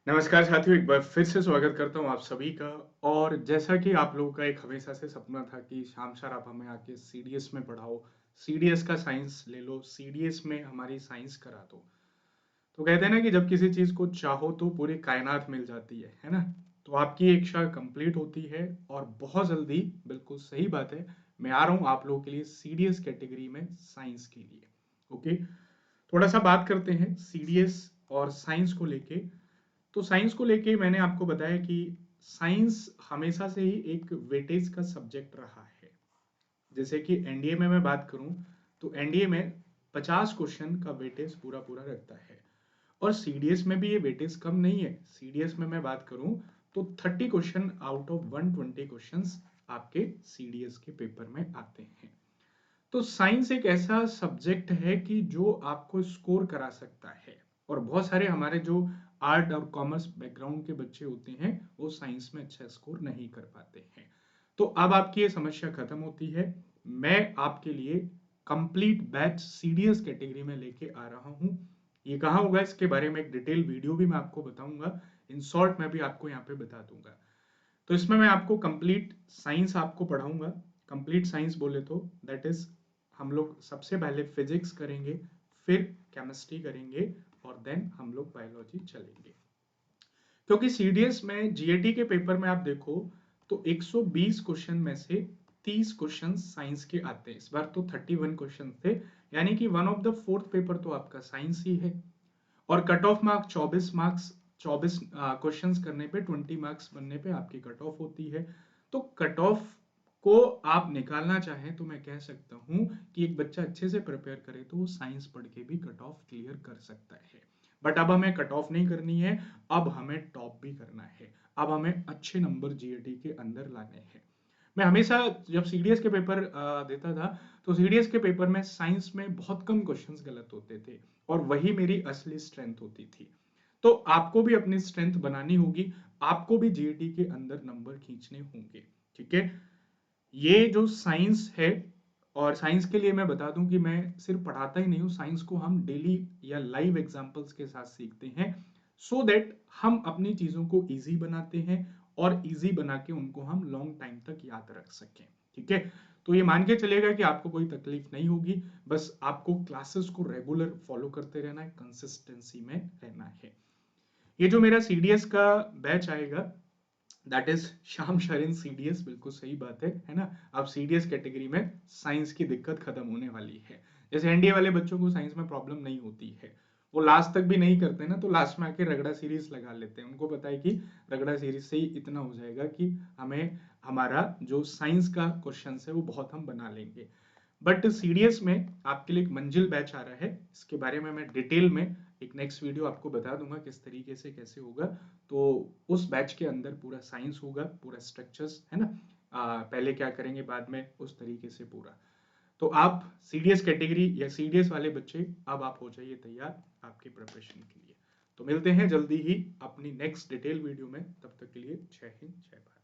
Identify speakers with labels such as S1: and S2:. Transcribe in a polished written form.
S1: नमस्कार साथियों, एक बार फिर से स्वागत करता हूँ आप सभी का। और जैसा कि आप लोगों का एक हमेशा से सपना था कि शाम सर आप हमें आके सीडीएस में पढ़ाओ, सीडीएस का साइंस ले लो, सीडीएस में हमारी साइंस करा दो। तो कहते हैं ना कि जब किसी चीज को चाहो तो पूरी कायनात मिल जाती है ना। तो आपकी इच्छा कंप्लीट होती है और बहुत जल्दी, बिल्कुल सही बात है, मैं आ रहा हूँ आप लोगों के लिए सीडीएस कैटेगरी में साइंस के लिए। ओके, थोड़ा सा बात करते हैं सीडीएस और साइंस को लेके। तो साइंस को लेके मैंने आपको बताया कि साइंस हमेशा से ही एक वेटेज का सब्जेक्ट रहा है। जैसे कि एनडीए में मैं बात करूं तो एनडीए में 50 क्वेश्चन का वेटेज पूरा पूरा रखता है। और सीडीएस में भी ये वेटेज कम नहीं है। सीडीएस में मैं बात करूं तो 30 क्वेश्चन आउट ऑफ 120 क्वेश्चंस आपके सीडीएस के पेपर में आते हैं। तो साइंस एक ऐसा सब्जेक्ट है कि जो आपको स्कोर करा सकता है। और बहुत सारे हमारे जो आर्ट और कॉमर्स बैकग्राउंड के बच्चे होते हैं वो साइंस में अच्छा स्कोर नहीं कर पाते हैं। तो अब आपकी ये समस्या खत्म होती है। मैं आपके लिए कंप्लीट बैच सीडीएस कैटेगरी में लेके आ रहा हूँ। ये कहाँ होगा इसके बारे में एक डिटेल वीडियो भी मैं आपको बताऊंगा। इन शॉर्ट मैं भी आपको यहाँ पे बता दूंगा। तो इसमें मैं आपको कंप्लीट साइंस आपको पढ़ाऊंगा। कंप्लीट साइंस बोले तो दैट इज हम लोग सबसे पहले फिजिक्स करेंगे, फिर केमिस्ट्री करेंगे और देन हम लोग बायोलॉजी चलेंगे। क्योंकि सीडीएस में जीएटी के पेपर में आप देखो तो 120 क्वेश्चन में से 30 क्वेश्चन साइंस के आते हैं। इस बार तो 31 क्वेश्चन थे, यानी कि one of the fourth paper तो आपका साइंस ही है। और cut off mark 24 marks, 24 questions करने पे 20 मार्क्स बनने पे आपकी कट ऑफ होती है। तो कट ऑफ को आप निकालना चाहें तो मैं कह सकता हूं कि एक बच्चा अच्छे से प्रिपेयर करे तो वो साइंस पढ़ के भी कट ऑफ क्लियर कर सकता है। बट अब हमें कट ऑफ नहीं करनी है, अब हमें टॉप भी करना है। अब हमें अच्छे नंबर जीएटी के अंदर लाने हैं। मैं हमेशा जब सीडीएस के पेपर देता था तो सीडीएस के पेपर में साइंस में बहुत कम क्वेश्चंस गलत होते थे और वही मेरी असली स्ट्रेंथ होती थी। तो आपको भी अपनी स्ट्रेंथ बनानी होगी, आपको भी जीएटी के अंदर नंबर खींचने होंगे। ठीक है, ये जो साइंस है, और साइंस के लिए मैं बता दूं कि मैं सिर्फ पढ़ाता ही नहीं हूँ, साइंस को हम डेली या लाइव एग्जांपल्स के साथ सीखते हैं सो दैट हम अपनी चीजों को इजी बनाते हैं और इजी बना के उनको हम लॉन्ग टाइम तक याद रख सकें। ठीक है, तो ये मान के चलेगा कि आपको कोई तकलीफ नहीं होगी, बस आपको क्लासेस को रेगुलर फॉलो करते रहना है, कंसिस्टेंसी में रहना है। ये जो मेरा सीडीएस का बैच आएगा दैट इज श्याम शरण सीडीएस, बिल्कुल सही बात है ना। अब सीडीएस कैटेगरी में साइंस की दिक्कत खत्म होने वाली है। जैसे एनडीए वाले बच्चों को साइंस में प्रॉब्लम नहीं होती है, वो लास्ट तक भी नहीं करते ना, तो लास्ट में आके रगड़ा सीरीज लगा लेते हैं। उनको पता है कि रगड़ा सीरीज से ही इतना हो जाएगा कि हमें हमारा जो साइंस का क्वेश्चन है वो बहुत हम बना लेंगे। बट सीडीएस में आपके लिए एक मंजिल बैच आ रहा है, इसके बारे में मैं डिटेल में एक नेक्स्ट वीडियो आपको बता दूंगा किस तरीके से कैसे होगा। तो उस बैच के अंदर पूरा साइंस होगा, पूरा स्ट्रक्चर्स है ना, पहले क्या करेंगे बाद में उस तरीके से पूरा। तो आप सीडीएस कैटेगरी या सीडीएस वाले बच्चे अब आप हो जाइए तैयार आपके प्रिपरेशन के लिए। तो मिलते हैं जल्दी ही अपनी नेक्स्ट डिटेल वीडियो में, तब तक के लिए जय हिंद जय भारत।